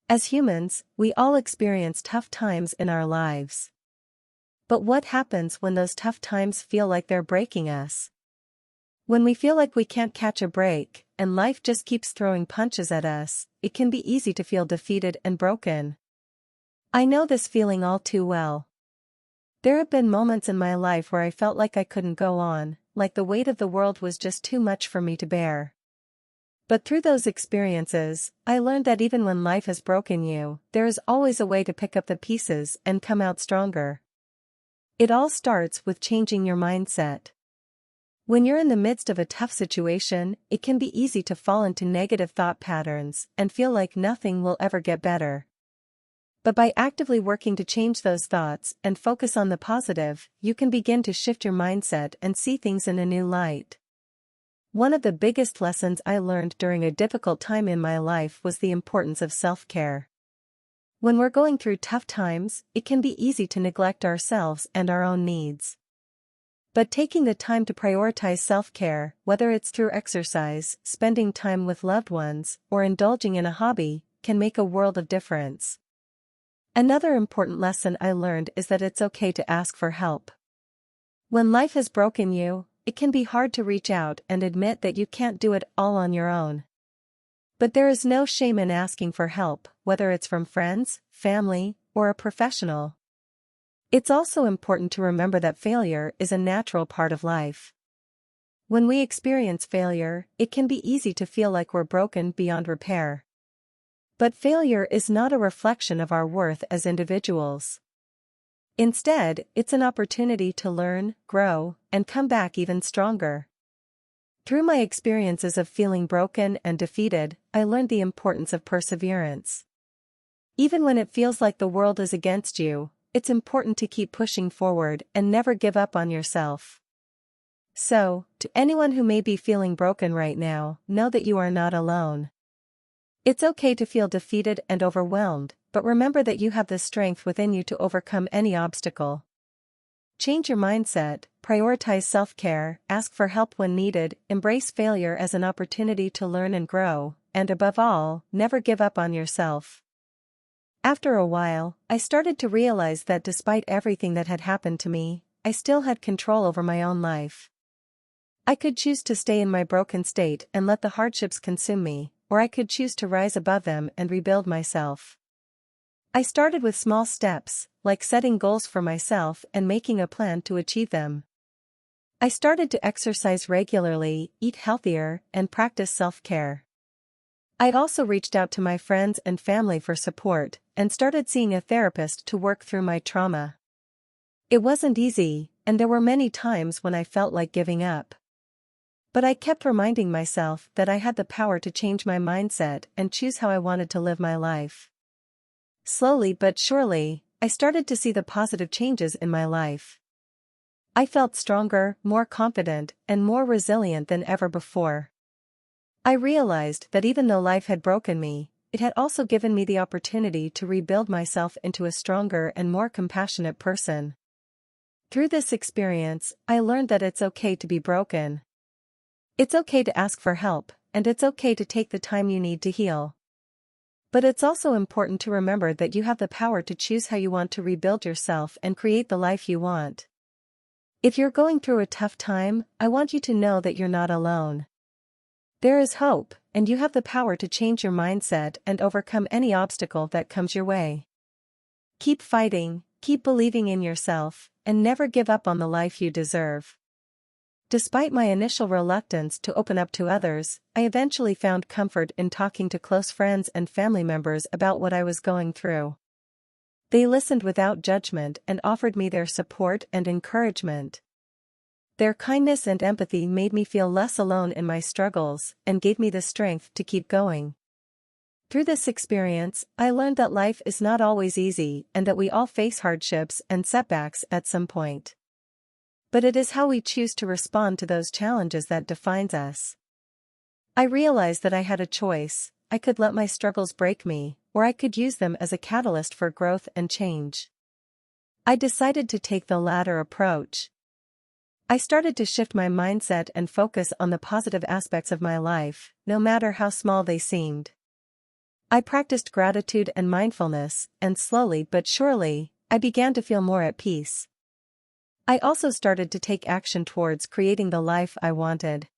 As humans, we all experience tough times in our lives. But what happens when those tough times feel like they're breaking us? When we feel like we can't catch a break, and life just keeps throwing punches at us, it can be easy to feel defeated and broken. I know this feeling all too well. There have been moments in my life where I felt like I couldn't go on, like the weight of the world was just too much for me to bear. But through those experiences, I learned that even when life has broken you, there is always a way to pick up the pieces and come out stronger. It all starts with changing your mindset. When you're in the midst of a tough situation, it can be easy to fall into negative thought patterns and feel like nothing will ever get better. But by actively working to change those thoughts and focus on the positive, you can begin to shift your mindset and see things in a new light. One of the biggest lessons I learned during a difficult time in my life was the importance of self-care. When we're going through tough times, it can be easy to neglect ourselves and our own needs. But taking the time to prioritize self-care, whether it's through exercise, spending time with loved ones, or indulging in a hobby, can make a world of difference. Another important lesson I learned is that it's okay to ask for help. When life has broken you, it can be hard to reach out and admit that you can't do it all on your own. But there is no shame in asking for help, whether it's from friends, family, or a professional. It's also important to remember that failure is a natural part of life. When we experience failure, it can be easy to feel like we're broken beyond repair. But failure is not a reflection of our worth as individuals. Instead, it's an opportunity to learn, grow, and come back even stronger. Through my experiences of feeling broken and defeated, I learned the importance of perseverance. Even when it feels like the world is against you, it's important to keep pushing forward and never give up on yourself. So, to anyone who may be feeling broken right now, know that you are not alone. It's okay to feel defeated and overwhelmed, but remember that you have the strength within you to overcome any obstacle. Change your mindset, prioritize self-care, ask for help when needed, embrace failure as an opportunity to learn and grow, and above all, never give up on yourself. After a while, I started to realize that despite everything that had happened to me, I still had control over my own life. I could choose to stay in my broken state and let the hardships consume me, or I could choose to rise above them and rebuild myself. I started with small steps, like setting goals for myself and making a plan to achieve them. I started to exercise regularly, eat healthier, and practice self-care. I also reached out to my friends and family for support, and started seeing a therapist to work through my trauma. It wasn't easy, and there were many times when I felt like giving up. But I kept reminding myself that I had the power to change my mindset and choose how I wanted to live my life. Slowly but surely, I started to see the positive changes in my life. I felt stronger, more confident, and more resilient than ever before. I realized that even though life had broken me, it had also given me the opportunity to rebuild myself into a stronger and more compassionate person. Through this experience, I learned that it's okay to be broken. It's okay to ask for help, and it's okay to take the time you need to heal. But it's also important to remember that you have the power to choose how you want to rebuild yourself and create the life you want. If you're going through a tough time, I want you to know that you're not alone. There is hope, and you have the power to change your mindset and overcome any obstacle that comes your way. Keep fighting, keep believing in yourself, and never give up on the life you deserve. Despite my initial reluctance to open up to others, I eventually found comfort in talking to close friends and family members about what I was going through. They listened without judgment and offered me their support and encouragement. Their kindness and empathy made me feel less alone in my struggles and gave me the strength to keep going. Through this experience, I learned that life is not always easy and that we all face hardships and setbacks at some point. But it is how we choose to respond to those challenges that defines us. I realized that I had a choice. I could let my struggles break me, or I could use them as a catalyst for growth and change. I decided to take the latter approach. I started to shift my mindset and focus on the positive aspects of my life, no matter how small they seemed. I practiced gratitude and mindfulness, and slowly but surely, I began to feel more at peace. I also started to take action towards creating the life I wanted.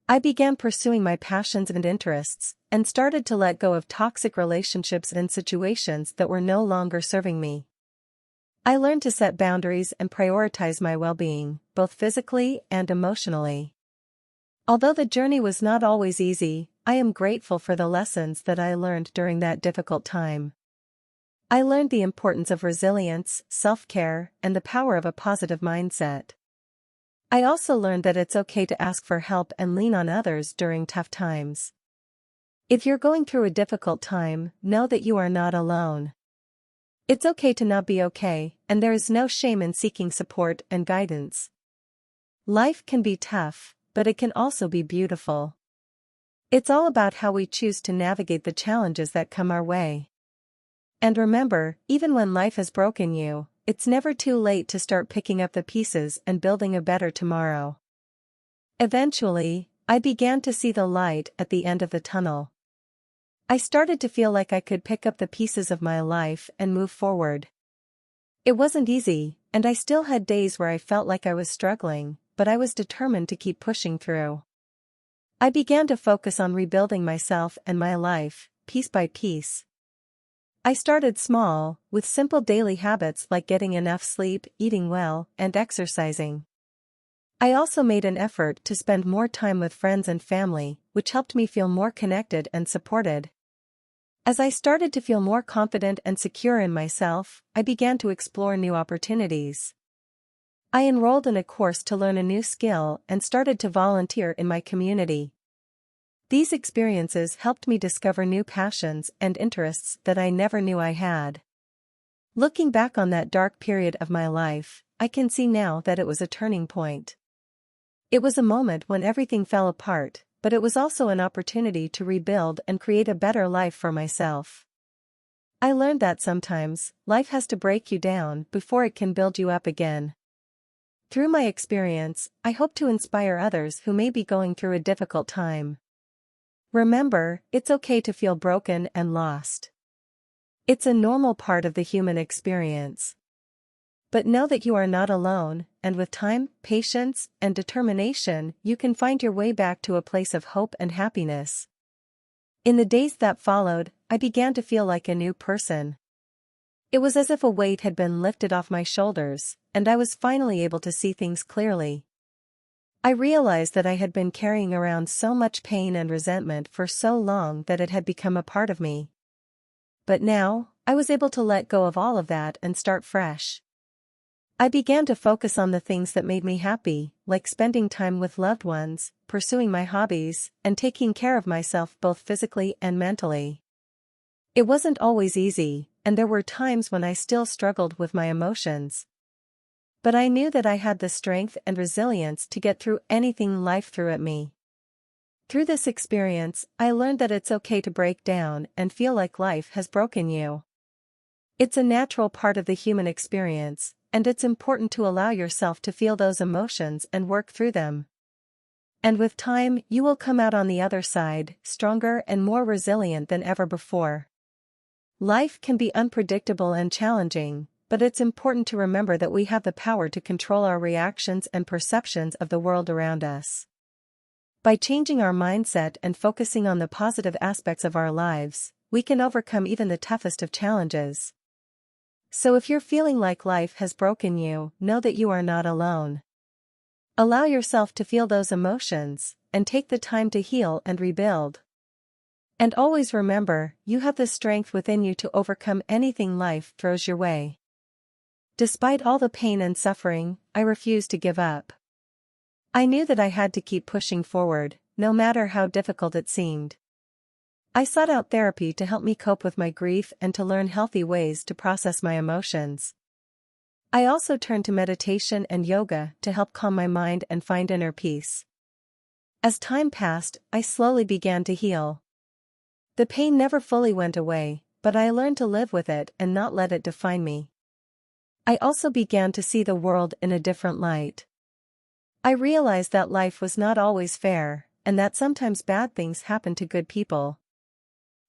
I began pursuing my passions and interests, and started to let go of toxic relationships and situations that were no longer serving me. I learned to set boundaries and prioritize my well-being, both physically and emotionally. Although the journey was not always easy, I am grateful for the lessons that I learned during that difficult time. I learned the importance of resilience, self-care, and the power of a positive mindset. I also learned that it's okay to ask for help and lean on others during tough times. If you're going through a difficult time, know that you are not alone. It's okay to not be okay, and there is no shame in seeking support and guidance. Life can be tough, but it can also be beautiful. It's all about how we choose to navigate the challenges that come our way. And remember, even when life has broken you, it's never too late to start picking up the pieces and building a better tomorrow. Eventually, I began to see the light at the end of the tunnel. I started to feel like I could pick up the pieces of my life and move forward. It wasn't easy, and I still had days where I felt like I was struggling, but I was determined to keep pushing through. I began to focus on rebuilding myself and my life, piece by piece. I started small, with simple daily habits like getting enough sleep, eating well, and exercising. I also made an effort to spend more time with friends and family, which helped me feel more connected and supported. As I started to feel more confident and secure in myself, I began to explore new opportunities. I enrolled in a course to learn a new skill and started to volunteer in my community. These experiences helped me discover new passions and interests that I never knew I had. Looking back on that dark period of my life, I can see now that it was a turning point. It was a moment when everything fell apart, but it was also an opportunity to rebuild and create a better life for myself. I learned that sometimes, life has to break you down before it can build you up again. Through my experience, I hope to inspire others who may be going through a difficult time. Remember, it's okay to feel broken and lost. It's a normal part of the human experience. But know that you are not alone, and with time, patience, and determination, you can find your way back to a place of hope and happiness. In the days that followed, I began to feel like a new person. It was as if a weight had been lifted off my shoulders, and I was finally able to see things clearly. I realized that I had been carrying around so much pain and resentment for so long that it had become a part of me. But now, I was able to let go of all of that and start fresh. I began to focus on the things that made me happy, like spending time with loved ones, pursuing my hobbies, and taking care of myself both physically and mentally. It wasn't always easy, and there were times when I still struggled with my emotions. But I knew that I had the strength and resilience to get through anything life threw at me. Through this experience, I learned that it's okay to break down and feel like life has broken you. It's a natural part of the human experience, and it's important to allow yourself to feel those emotions and work through them. And with time, you will come out on the other side, stronger and more resilient than ever before. Life can be unpredictable and challenging, but it's important to remember that we have the power to control our reactions and perceptions of the world around us. By changing our mindset and focusing on the positive aspects of our lives, we can overcome even the toughest of challenges. So if you're feeling like life has broken you, know that you are not alone. Allow yourself to feel those emotions, and take the time to heal and rebuild. And always remember, you have the strength within you to overcome anything life throws your way. Despite all the pain and suffering, I refused to give up. I knew that I had to keep pushing forward, no matter how difficult it seemed. I sought out therapy to help me cope with my grief and to learn healthy ways to process my emotions. I also turned to meditation and yoga to help calm my mind and find inner peace. As time passed, I slowly began to heal. The pain never fully went away, but I learned to live with it and not let it define me. I also began to see the world in a different light. I realized that life was not always fair, and that sometimes bad things happen to good people.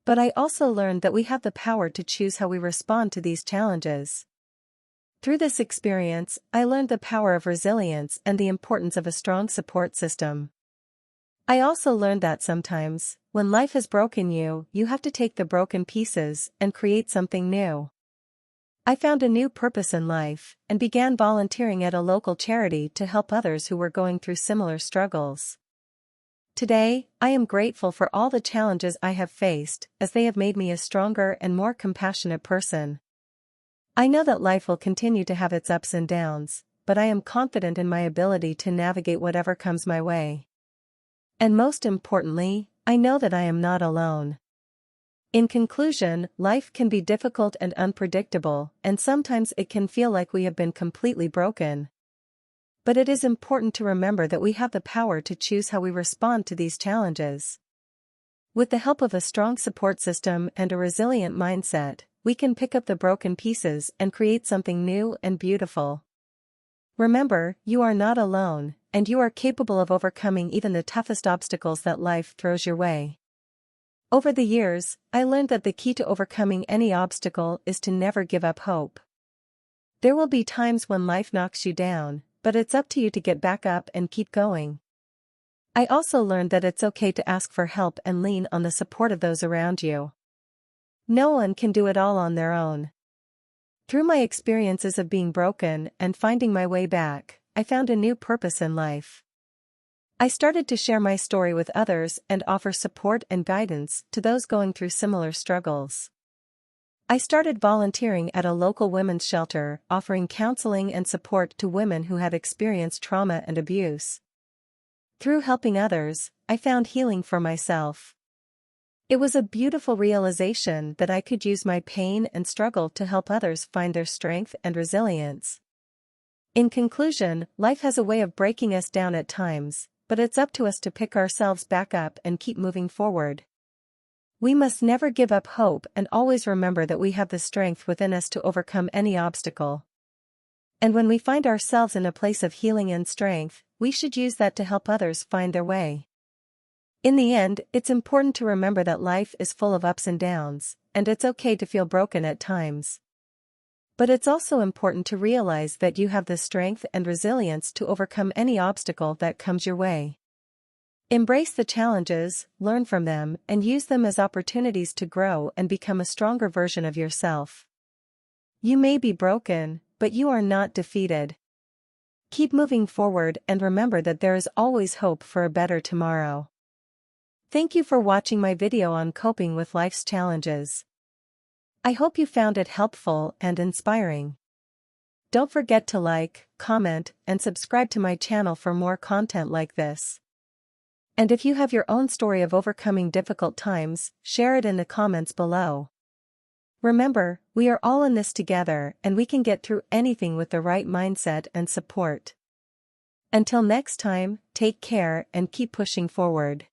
But I also learned that we have the power to choose how we respond to these challenges. Through this experience, I learned the power of resilience and the importance of a strong support system. I also learned that sometimes, when life has broken you, you have to take the broken pieces and create something new. I found a new purpose in life and began volunteering at a local charity to help others who were going through similar struggles. Today, I am grateful for all the challenges I have faced, as they have made me a stronger and more compassionate person. I know that life will continue to have its ups and downs, but I am confident in my ability to navigate whatever comes my way. And most importantly, I know that I am not alone. In conclusion, life can be difficult and unpredictable, and sometimes it can feel like we have been completely broken. But it is important to remember that we have the power to choose how we respond to these challenges. With the help of a strong support system and a resilient mindset, we can pick up the broken pieces and create something new and beautiful. Remember, you are not alone, and you are capable of overcoming even the toughest obstacles that life throws your way. Over the years, I learned that the key to overcoming any obstacle is to never give up hope. There will be times when life knocks you down, but it's up to you to get back up and keep going. I also learned that it's okay to ask for help and lean on the support of those around you. No one can do it all on their own. Through my experiences of being broken and finding my way back, I found a new purpose in life. I started to share my story with others and offer support and guidance to those going through similar struggles. I started volunteering at a local women's shelter, offering counseling and support to women who had experienced trauma and abuse. Through helping others, I found healing for myself. It was a beautiful realization that I could use my pain and struggle to help others find their strength and resilience. In conclusion, life has a way of breaking us down at times, but it's up to us to pick ourselves back up and keep moving forward. We must never give up hope and always remember that we have the strength within us to overcome any obstacle. And when we find ourselves in a place of healing and strength, we should use that to help others find their way. In the end, it's important to remember that life is full of ups and downs, and it's okay to feel broken at times. But it's also important to realize that you have the strength and resilience to overcome any obstacle that comes your way. Embrace the challenges, learn from them, and use them as opportunities to grow and become a stronger version of yourself. You may be broken, but you are not defeated. Keep moving forward and remember that there is always hope for a better tomorrow. Thank you for watching my video on coping with life's challenges. I hope you found it helpful and inspiring. Don't forget to like, comment, and subscribe to my channel for more content like this. And if you have your own story of overcoming difficult times, share it in the comments below. Remember, we are all in this together and we can get through anything with the right mindset and support. Until next time, take care and keep pushing forward.